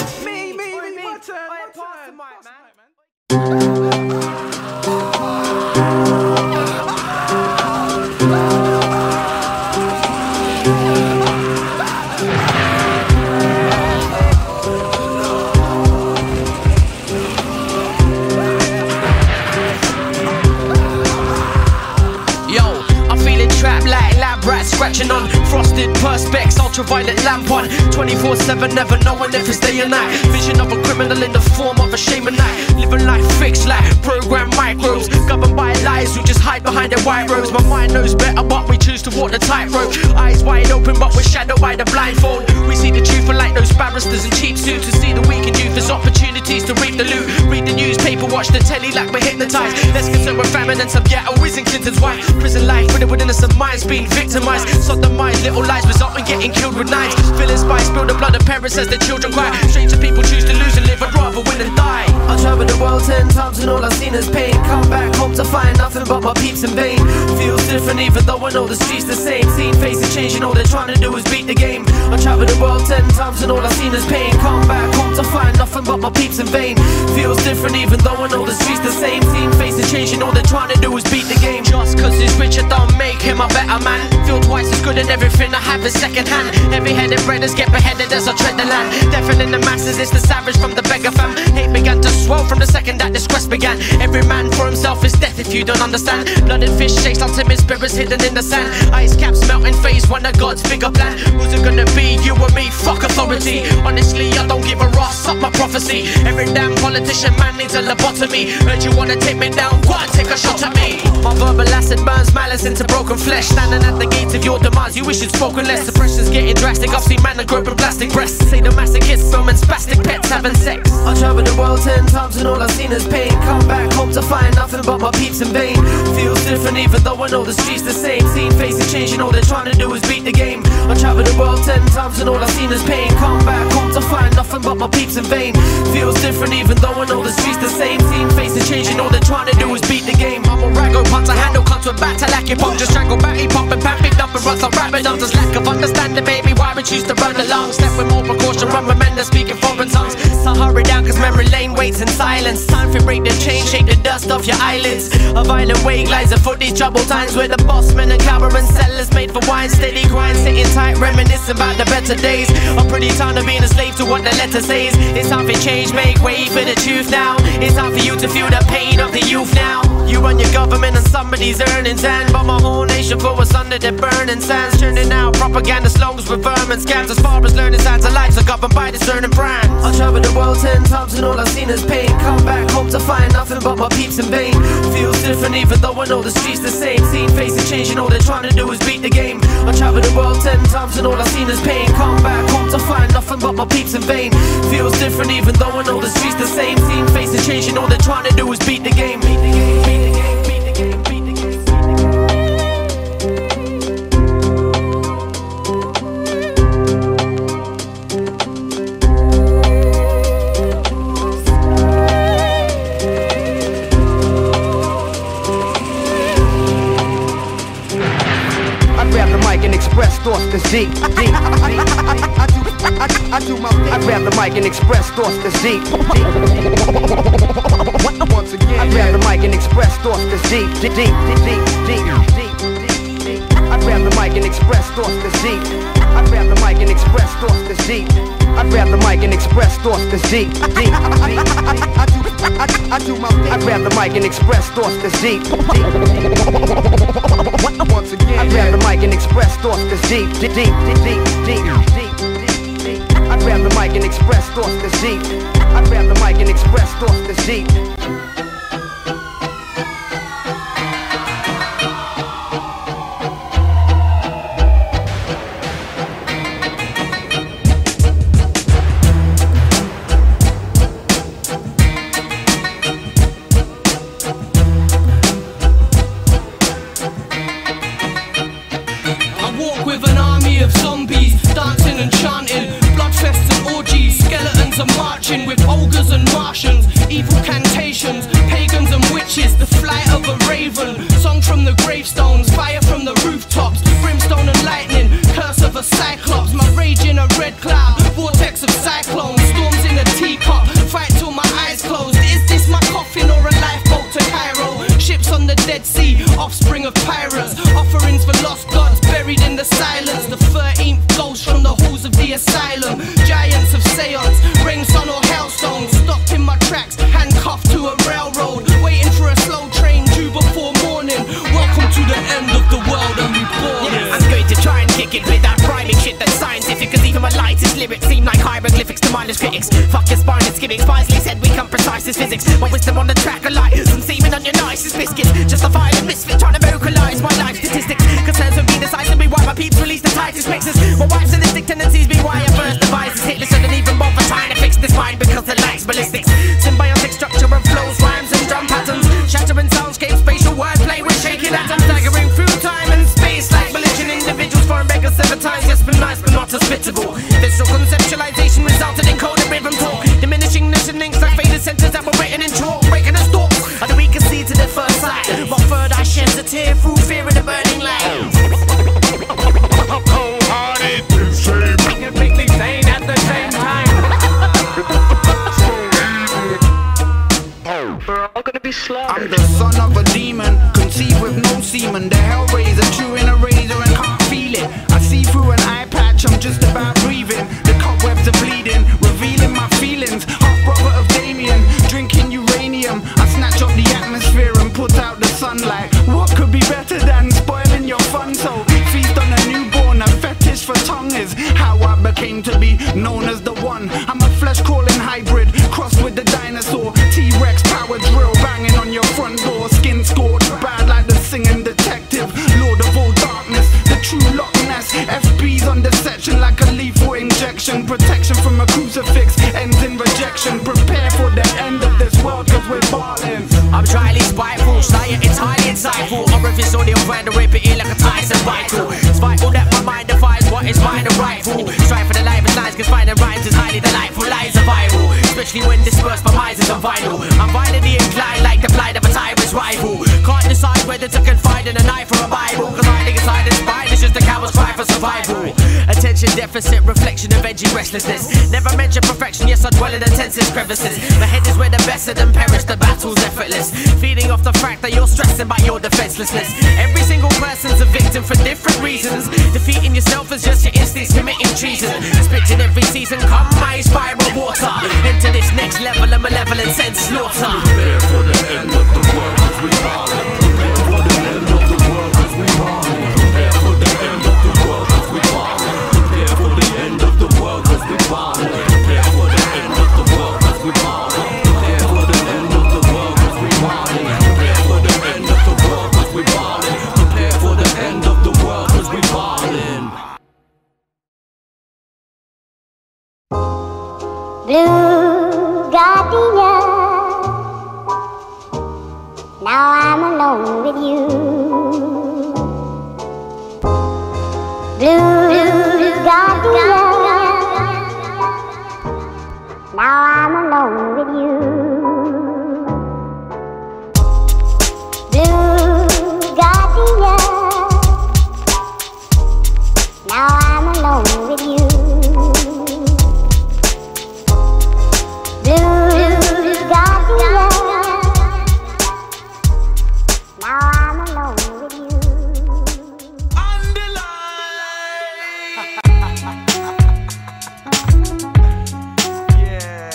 My turn, man. Scratching on Frosted Perspeks, ultraviolet lamp on 24/7, never knowing if it's day or night. Vision of a criminal in the form of a shaman night. Living life fixed like program microbes, governed by lies who just hide behind their white robes. My mind knows better, but we choose to walk the tightrope. Eyes wide open, but we're shadowed by the blindfold. We see the truth like those barristers in cheap suits, to see the weakened youth as opportunities to reap the loot. Read the newspaper, watch the telly like we're hypnotized. Less concerned with famine and some ghetto isn't Clinton's wife. Prison life within us of minds being victimized. Sodomized, little lies result in getting killed with knives. Feeling spice, spill the blood of parents as their children cry. Stranger people choose to lose and live, I'd rather win and die. I traveled the world 10 times and all I've seen is pain. Come back home to find nothing but my peeps in vain. Feels different even though I know the streets the same. Seen faces changing, all they're trying to do is beat the game. I traveled the world 10 times and all I've seen is pain. Come back home to find nothing but my peeps in vain. Feels different even though I know the streets the same. Seen faces changing, all they're trying to do is beat the game. Just cause he's richer don't make him a better man. Feel twice as good in everything I have is second hand. Heavy-headed brothers get beheaded as I tread the land. Deafening the masses, it's the savage from the beggar fam. Hate began to swell from the second that this quest began. Every man for himself is death if you don't understand. Blooded fish shakes on timid spirits hidden in the sand. Ice caps melt in phase one of God's bigger plan. Who's it gonna be, you or me? Fuck authority. Honestly, I don't give a ross, up my prophecy. Every damn politician man needs a lobotomy. Heard you wanna take me down, go on, take a shot at me. My verbal acid burns malice into broken flesh. Standing at the gates of your demise, you wish you'd spoken less. The pressure's getting drastic, I've seen man and groping plastic breasts. Say the masochists filming spastic pets having sex. I traveled the world 10 times and all I've seen is pain. Come back home to find nothing but my peeps in vain. Feels different even though I know the streets the same. Seen faces changing, all they're trying to do is beat the game. I traveled the world 10 times and all I've seen is pain. Come back home to find nothing but my peeps in vain. Feels different even though I know the streets the same. Seen faces changing, all they're trying to do is beat the game. I'm a raggo, punch a handle, come to a battle like you pump. Just strangle, batty, pump and pam, picked up and run some rabbit up. There's lack of understanding, baby, why we choose to burn the lungs. Step with more precaution, run with men that speaking foreign tongues. So hurry down cause memory lane waits in silence. Time for break the chain, shake the dust off your eyelids. A violent way glides afoot these troubled times, where the boss men and cower and sellers made for wine. Steady grind, sitting tight, reminiscing about the better days. A pretty time to being a slave to what the letter says. It's time for change, make way for the truth now. It's time for you to feel the pain of the youth now. You run your government and somebody's earnings, and but my whole nation for what's under the burning sands. Churning out propaganda slogans with vermin scams. As far as learning signs of lives are governed by discerning brands. I traveled the world 10 times and all I've seen is pain. Come back home to find nothing but my peeps in vain. Feels different even though I know the streets the same. Seen faces changing, all they're trying to do is beat the game. I traveled the world 10 times and all I've seen is pain. Come back home to find nothing but my peeps in vain. Feels different even though I know the streets the same. Seen faces changing, all they're trying to do is beat the game. Beat the game, beat the game, beat the game, beat the game. And express thoughts that's deep, deep. I do my thing. I grab the mic and express thoughts that's deep, deep. Once again, I grab the mic and express thoughts that's deep, deep, deep, deep, deep, deep. I grab the mic and express thoughts that's deep. I grab the mic and express thoughts that's deep. I grab the mic and express thoughts that's deep, deep, deep. I do my thing. I grab the mic and express thoughts that's deep, deep. Once again, I grab the mic and express thoughts that's deep, deep, deep, deep, deep, deep. I grab the mic and express thoughts that's deep. I grab the mic and express thoughts that's deep. ogres and Martians, evil cantations, pagans and witches, the flight of a raven, song from the gravestones, fire from the rooftops, brimstone and lightning, curse of a cyclops, my rage in a red cloud, vortex of cyclones, storms in a teacup, fight till my eyes closed. Is this my coffin or a lifeboat to Cairo? Ships on the Dead Sea, offspring of pirates, offerings for lost gods buried in the silence, the 13th ghost from the halls of the asylum, giants of seance, rain, sun or hailstones, stopped in my tracks, handcuffed to a railroad, waiting for a slow train due before morning. Welcome to the end of the world and reborn. Yeah, I'm going to try and kick it with that rhyming shit that's scientific, cause even my lightest lyrics seem like hieroglyphics to mindless critics. Fuck your spine and skimmings, wisely said we come precise as physics. My wisdom on the track of light, some semen on your nicest biscuits. Just a violent misfit trying to vocalise my life statistics. Concerns with me decisively why my peeps release the tightest mixes. My wife's sadistic tendencies be why I first devised this hit list. Shouldn't even bother trying to fix this mind because it lacks ballistics. Symbiotic structure of flows, rhymes and drum patterns, shattering soundscape, spatial wordplay with shaking atoms, staggering through time and space like belligerent individuals. Foreign beggars 7 times, yes but nice but not hospitable. Visceral conceptualization resulted in coded rhythm talk, diminishing listenings like faded sentences that were written in chalk, breaking a stalk of the weakest seed to the first sight. My third eye sheds a tear through fear of the burning light. Cold-hearted, insane, completely sane at the same time. We're all gonna be slaughtered. I'm the son of a demon, conceived with no semen. The hellraiser, chewing a razor and can't feel it. I see through an eye patch, I'm just about breathing. The cobwebs are bleeding, revealing my feelings. Half brother of Damien, drinking uranium. I snatch up the atmosphere and put out the sunlight. What could be better than spoiling your fun? So feast on a newborn, a fetish for tongue is how I became to be known as the one. I'm a flesh-crawling hybrid, crossed with the dinosaur. T-Rex power drill banging on your front door. Skin scorched, bad like the singing detective. Lord of all darkness, the true Loch Ness. FB's on the section like a lethal injection. Protection from a crucifix ends in rejection. Prepare for the end of this world cause we're ballin'. I'm dryly spiteful, science entirely insightful. Orifice audio brand to rip it in like a Tyson vital. It's vital that my mind defies what is mine and rightful. Strive for the life and lines cause finding rhymes is highly delightful. Lies are viral, especially when dispersed by misers on vinyl. I'm violently inclined like the blind of a tyrant's rival. Can't decide whether to confide in a knife or a Bible, cause hiding inside is spine is just a coward's cry for survival. Attention deficit, reflection of edgy restlessness. Never mention perfection, yes I dwell in the tensest crevices. My head is where the best of them perish, the battle's effortless. Feeding off the fact that you're stressing by your defenselessness. Every single person's a victim for different reasons. Defeating yourself is just your instincts committing treason. Spitting every season, come my spiral water. Into this next level of malevolent sense slaughter. prepare for the end of the world cause we ballin'. Prepare for the end of the world cause we ballin'. Prepare for the end of the world cause we ballin'. Prepare for the end of the world cause we ballin'. Prepare for the end of the world cause we ballin'. Prepare for the end of the world cause we ballin'. Prepare for the end of the world cause we ballin'. Prepare for the end of the world cause we ballin'. Blue Gardenias, now I'm alone with you. Blue Gardenias, now I'm alone with you. Blue Gardenias, now I'm alone with you. Blue Gardenias, now I'm alone with you. Yeah.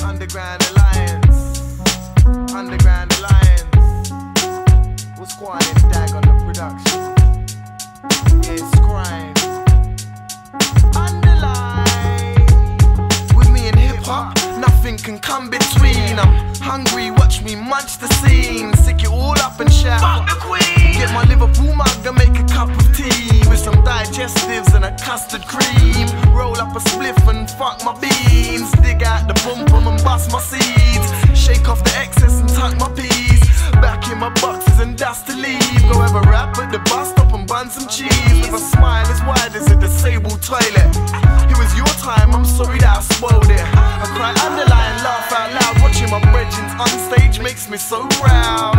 Underground Alliance. Underground Alliance. We'll squad in Dag on the production. Yeah, it's crime. Underline. With me in hip hop, nothing can come between. I'm hungry, watch me munch the scene. Sick it all up and shout. Fuck the Queen! Get my Liverpool mug and make a cup of tea with some digestives and a custard cream. Roll up a spliff and fuck my beans. Dig out the bum and bust my seeds. Shake off the excess and tuck my peas. Back in my boxes and dust to leave. Go have a rap at the bus stop and bun some cheese. With a smile as wide as a disabled toilet. It was your time, I'm sorry that I spoiled it. I cry underline, laugh out loud, watching my brethrens on stage makes me so proud.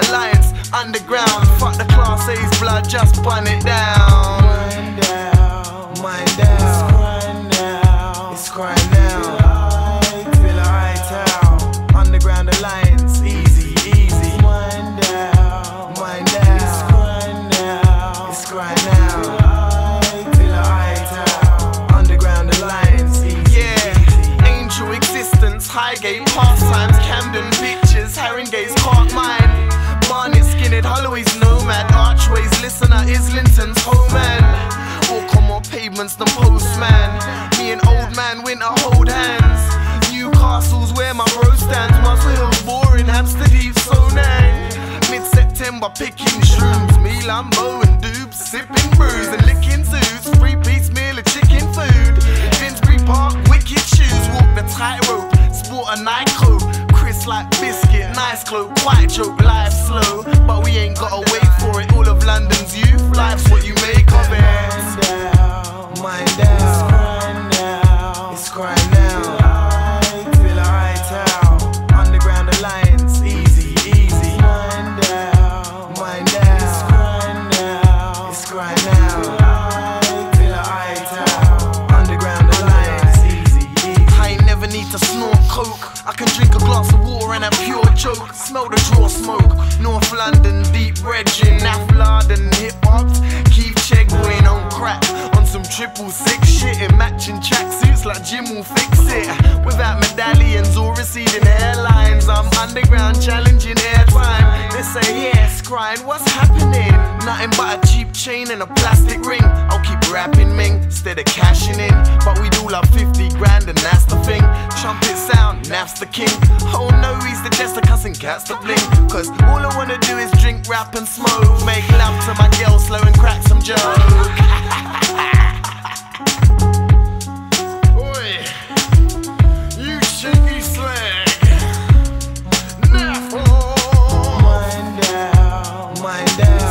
Alliance, underground, fuck the class A's blood, just bun it down. Mind down, mind down, it's crying now. Feel alright out, underground alliance, easy, easy. Mind down, it's crying now, it's crying now. Feel alright out, underground alliance, easy. Yeah, angel existence, Highgate pastimes, Camden pictures, Haringey's can't mind. Barnet, Skinhead, Holloway's nomad, Archways, listener, Islington's home man. Walk on more pavements than postman. Me and old man winter hold hands. Newcastle's where my bro stands. Muscle Hill's boring, Hampstead Heath so nang. Mid-September picking shrooms. Me, Lambo and Dubes, sipping brews and licking zoos. 3-piece meal of chicken food. Finsbury Park, wicked shoes. Walk the tightrope, sport a night coat. Chris like biscuit, nice cloak, quite joke, life slow. But we ain't gotta wait for it. All of London's youth, life's what you make of it. Mind down, it's crying now. Feel alright out, underground alliance, easy, easy. Mind down, it's crying now. It's crying now. Feel alright out, underground alliance, easy, easy. I ain't never need to snort coke. I can drink a glass of water and a pure joke. Smell the draw smoke. North London, deep red gin, Aflard and hip-hops. Keith Chegwin on crack. On some 666 shit in matching tracksuits like Jim will fix it. Without medallions or receding hairlines, I'm underground challenging airtime. They say, yes, crying, what's happening? Nothing but a cheap chain and a plastic ring. I'll keep rapping, Ming, instead of cashing in. But we'd all have 50 grand and that's the thing. Trumpet sound, Naf's the king. Oh no, he's the jester, cussing cats to bling. Cause all I wanna do is drink, rap and smoke. Make love to my girl, slow and crack some joke. Oi, you shaky slag. Naf, mind down,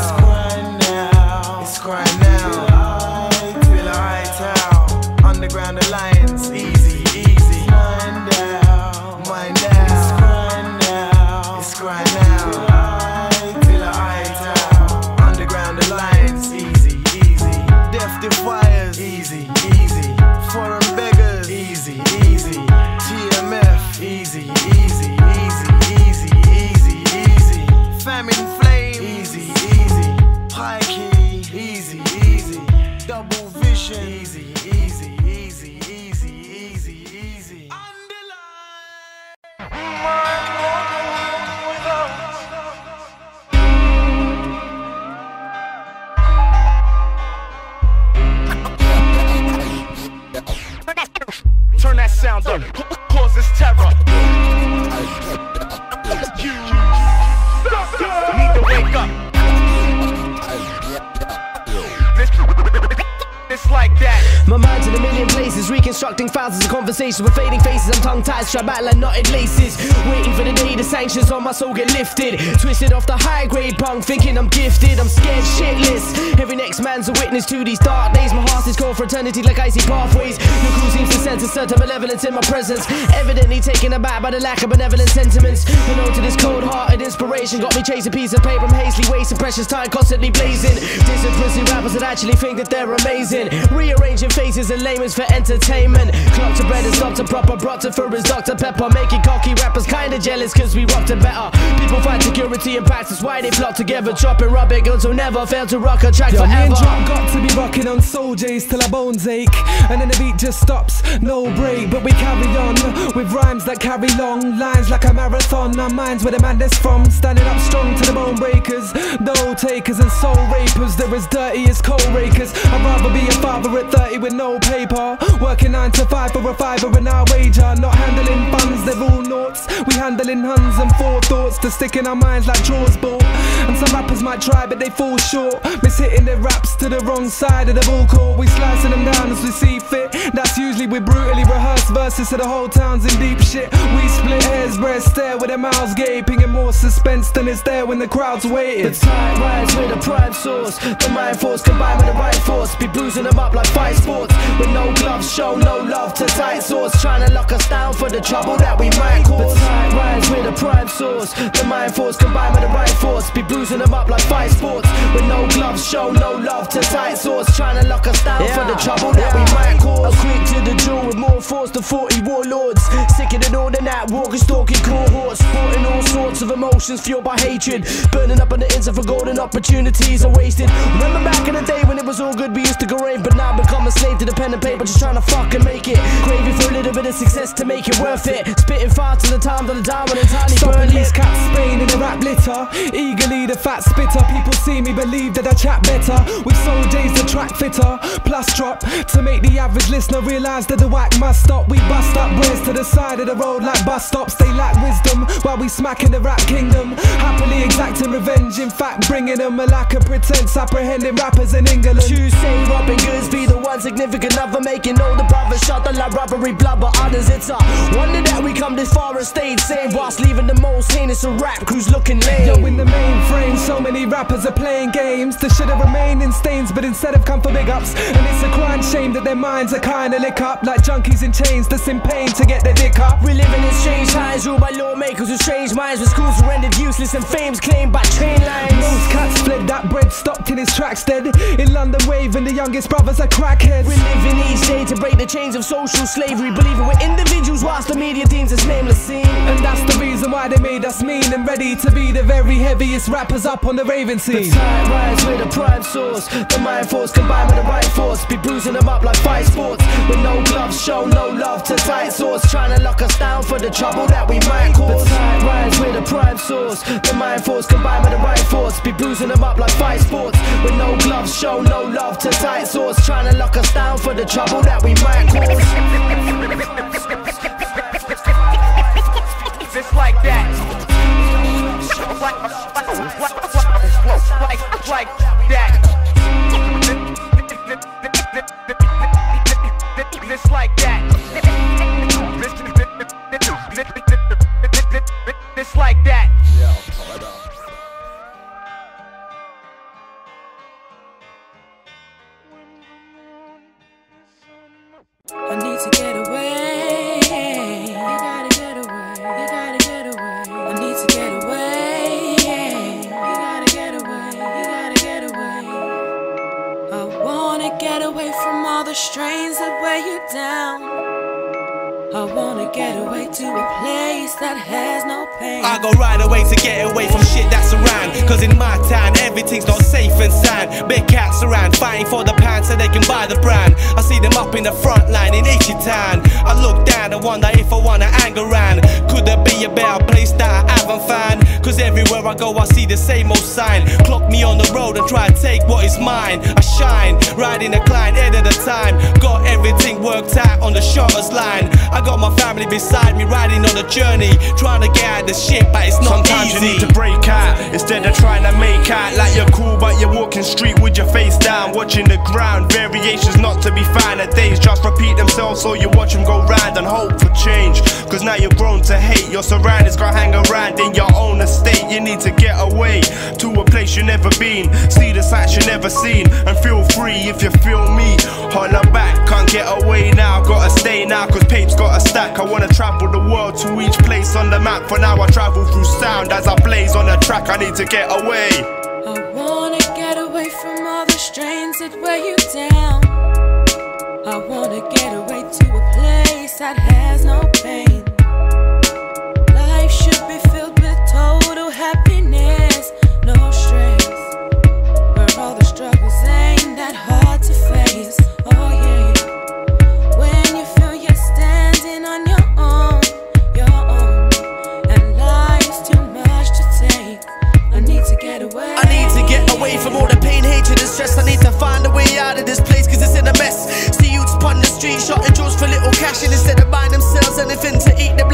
it's crying now. Feel alright out, underground alliance, easy, easy. Mind down, it's crying now. Feel alright out, underground alliance, easy, easy. Death defiers, easy, easy. Foreign beggars, easy, easy. TMF, easy, easy, easy, easy, easy, easy. Famine flame, easy, easy. High key, easy, easy. Double vision, easy, easy, easy, easy, easy, easy. Turn that sound up, causes terror. You need to wake up. It's like that. My mind's in a million places, reconstructing thousands of conversations with fading faces. I'm tongue-tied, strapped back like knotted laces. Waiting for the day the sanctions on my soul get lifted. Twisted off the high-grade punk, thinking I'm gifted. I'm scared shitless. Every next man's a witness to these dark days. My heart is cold for eternity like icy pathways. Your crew seems to sense a certain malevolence in my presence. Evidently taken aback by the lack of benevolent sentiments. And on to this cold-hearted inspiration. Got me chasing piece of paper, I'm hastily wasting precious time, constantly blazing. Dissing pussy rappers that actually think that they're amazing. Rearranging faces and layman's for entertainment. Clock to bread and stop to proper, brought to for his Dr. Pepper. Making cocky rappers kinda jealous cause we rocked it better. People find security and practice why they plot together. Dropping rubber girls who never fail to rock a track forever. Me and Drop got to be rocking on Soul J's till our bones ache. And then the beat just stops, no break. But we carry on with rhymes that carry long lines like a marathon. Our minds where the madness from. Standing up strong to the bone breakers, dough takers and soul rapers. They're as dirty as coal rakers. I'd rather be a father at 30 with no paper, working 9 to 5 for a fiver an hour wager. Not handling handling funds, they're all noughts. We handling huns and forethoughts to stick in our minds like drawers ball. And some rappers might try but they fall short, miss hitting their raps to the wrong side of the ball court. We slicing them down as we see fit. That's usually with brutally rehearsed verses so the whole town's in deep shit. We split hairs, breast stare with their mouths gaping, and more suspense than is there when the crowd's waiting. The time rhymes with a prime source, the mind force combined with the right force, be bruising them up like fight sports. With no gloves, show no love to tight sauce, trying to lock us down for the trouble that we might cause. The time rhymes with a prime source, the mind force combined with the right force, be bruising them up like fight sports. With no gloves, show no love to tight sauce, trying to lock us down for the trouble that we might cause. I'm quick to the drill with more force than 40 warlords, sicker than all the night walking, stalking cohorts, sporting all sorts of emotions fueled by hatred, burning up on the inside for golden opportunities are wasted. Remember back in the day when it was all good, we used to go rave, but now become a slave to the pen and paper, just trying to fucking make it. Craving for a little bit of success to make it worth it, spitting far to the time that the down when entirely stopping these cats Spain in the rap litter, eagerly the fat spitter. People see me believe that I chat better, with Soul J's the track fitter, plus drop to make the average listener realise that the whack must stop. We bust up wares to the side of the road like bus stops, they lack wisdom while we smacking the rap kingdom, happily exacting revenge, in fact bringing them a lack of pretense, apprehending rappers in England. To say Robin Goods be the one significant other, making older brothers shut the like robbery blood, but others it's a wonder that we come this far and stayed sane, whilst leaving the most heinous of rap crews looking lame. Yo, in the mainframe, so many rappers are playing games that should have remained in stains, but instead have come for big ups. And it's a crying shame that their minds are kinda lick up like junkies in chains that's in pain to get their dick up. We live in strange times ruled by lawmakers with strange minds, with schools rendered useless and fame's claimed by train lines. Most cats fled, that bread stopped in his tracks dead. In London waving the youngest brothers are crackheads. We live in each day to break the chains of social slavery, believing we're individuals whilst the media deems us nameless scene. And that's the reason why they made us mean and ready to be the very heaviest rappers up on the raving scene. The time rhymes with a prime source, the mind force combined with the right force, be bruising them up like fight sports. With no gloves, show no love to tight sauce, trying to lock us down for the trouble that we might cause. The time rhymes with a prime source, the mind force combined with the right force, be bruising them up like fight sports. With no gloves, show no love to tight sauce, trying to lock us down for the trouble that we might cause. Just like that. Like that. Just like that. Just like that. I need to get away. You gotta get away. You gotta get away. I need to get away. You gotta get away. You gotta get away. I wanna get away from all the strains that weigh you down. I wanna get away to a place that has no pain. I go right away to get away from shit that's around, cause in my town everything's not safe and sound. Big cats around fighting for the pound so they can buy the brand. I see them up in the front line in each town. I look down and wonder if I wanna hang around. Could there be a better place that I haven't found? Cause everywhere I go I see the same old sign. Clock me on the road and try to take what is mine. I shine, riding a climb, head at a time. Got everything worked out on the shortest line. I got my family beside me riding on a journey, trying to get out of the shit, but it's not Sometimes easy. you need to break out instead of trying to make out like you're cool, but you're walking street with your face down, watching the ground. Variations not to be found. The days just repeat themselves, so you watch them go round and hope for change. Cause now you're grown to hate. Your surroundings can't hang around in your own estate. You need to get away to a place you've never been, see the sights you've never seen, and feel free if you feel me. Holler back, can't get away now, gotta stay now, cause pape's got a stack. I wanna travel the world to each place on the map. For now I travel through sound as I blaze on the track. I need to get away. I wanna get away from all the strains that weigh you down. I wanna get away to a place that has no pain. Life should be filled with total happiness, no stress, where all the struggles ain't that hard to face. Oh yeah, when you feel you're standing on your own, and life's too much to take. I need to get away. I need to get away from all the pain, hatred and stress. I need to find a way out of this place, cause it's in a mess. See youths on the street, shotting jaws for little cash, and instead of buying themselves anything to eat, they're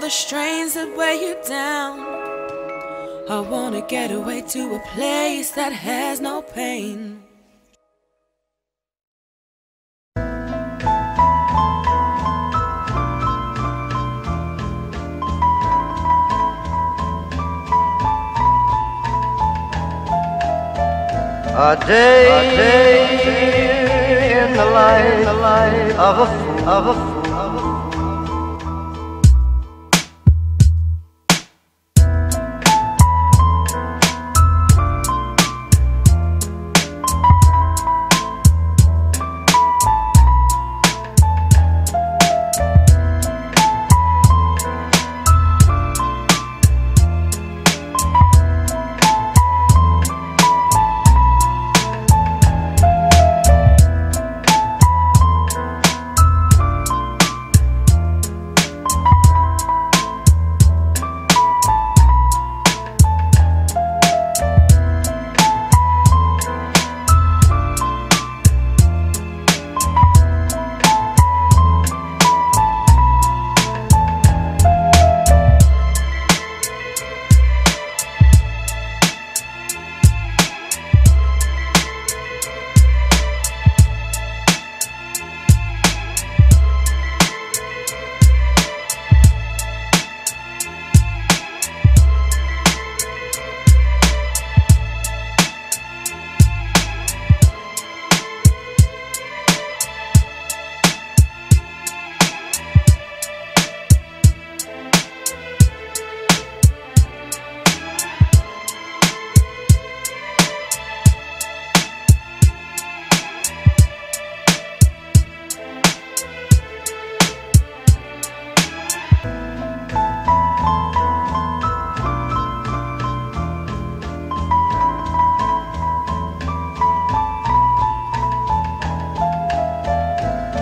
the strains that weigh you down. I wanna get away to a place that has no pain. A day in the life of a fool.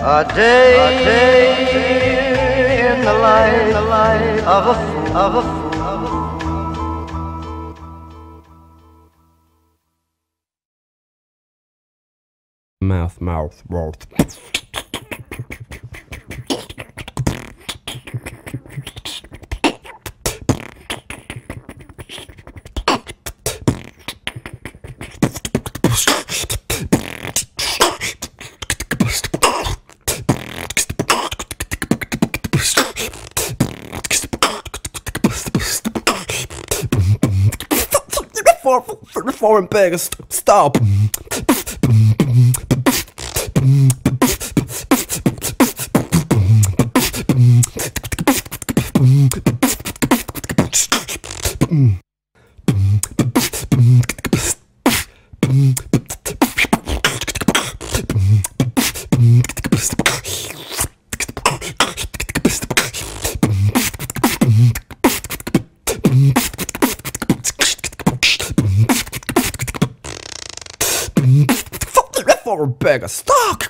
A day in the life of a fool. Mouth. Foreign beggars, stop. For a beggar, stop!